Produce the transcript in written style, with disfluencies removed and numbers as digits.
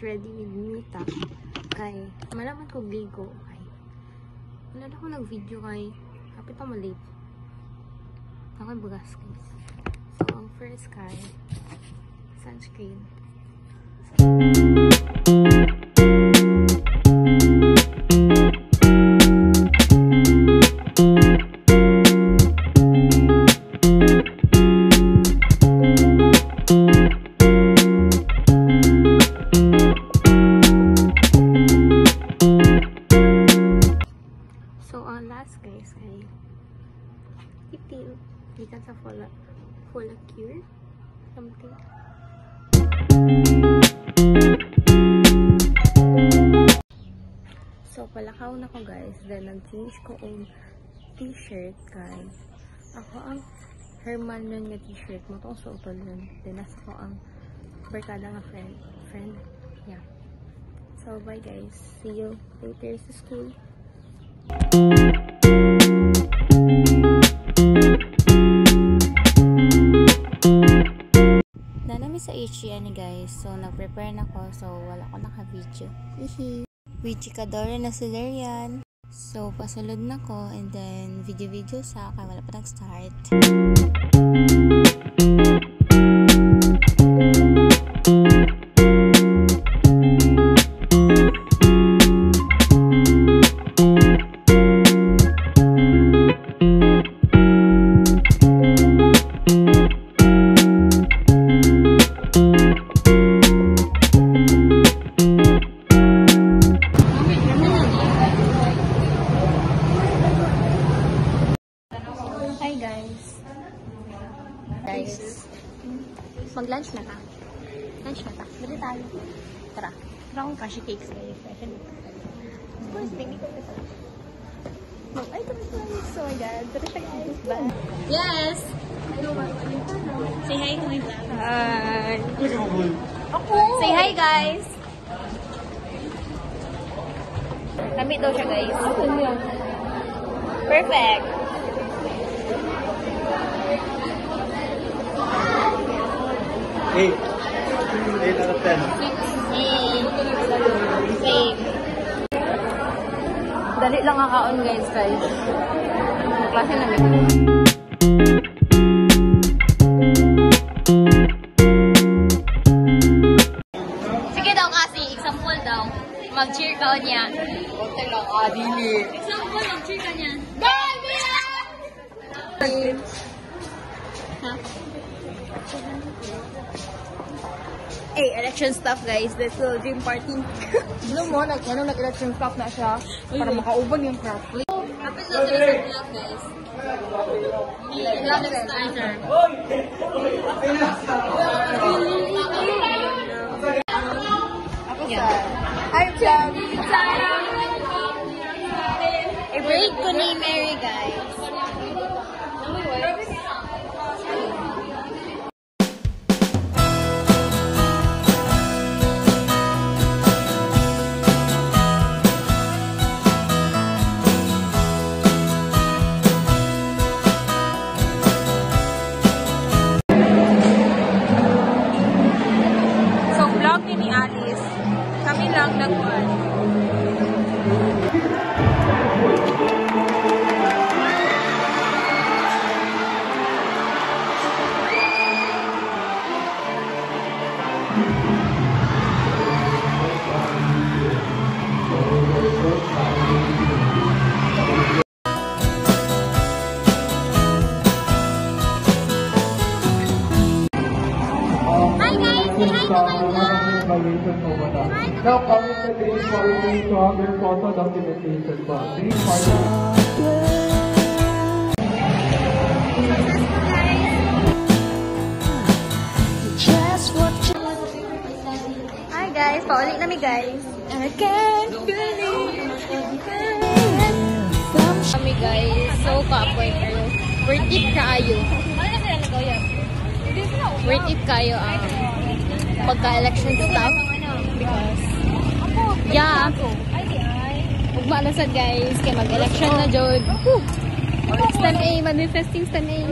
ready with Mita. Kay, malaman ko ligo. Kay, wala na ako nag-video kay, kapit ako malate. Ako yung bugas guys. So, ang first kay, sunscreen. Last guys ay itil gikan sa Folacure something. So palakaw na ko guys, then nag-change ko ang t-shirt kay ako ang Herman nun nga t-shirt mo itong suotol nun, then nasa ko ang barkada nga friend yeah. So bye guys, see you later sa school. Nanami sa HGN guys, so nag-prepare na ko, so wala ko naka-video. Hihi. With chikadore na sila yan. So pasulod na ko, and then video sa kaya wala pa nag-start. Guys, mag-lunch na ta. Lunch na ta. Dali tayo. Tara. Tara akong cashew cakes guys. Of course, hindi ko ito. Ay, ito ito. So my god. Tara siya guys. Bye. Yes! Say hi to my vlog. Hi! Say hi guys! Kami daw siya guys. Perfect! 8 out of 10. Same. Dali lang kakaon guys. Klase na sige daw kasi, example daw. Mag-cheer ka niya. Konti lang, dili. Example, mag-cheer ka niya. Ha? Hey, election stuff guys. Let's go dream party. Alam mo, nag-election stuff na siya para makauban yung craft. Kapit na sila sa vlog guys. Vlog starter. Ako sa... Hi, vlog! I-break ko ni Mary guys. Now coming to green quality to have your photo documentation box. Green Hi guys, paulit na mi guys. I can't believe kami guys, so ka-appoint kayo. Worth it kayo. Worth it kayo ang pagka-election stuff. Because, yeah, ugmalasad guys, kaya mag-election na jod. Stand A, manifesting stand A.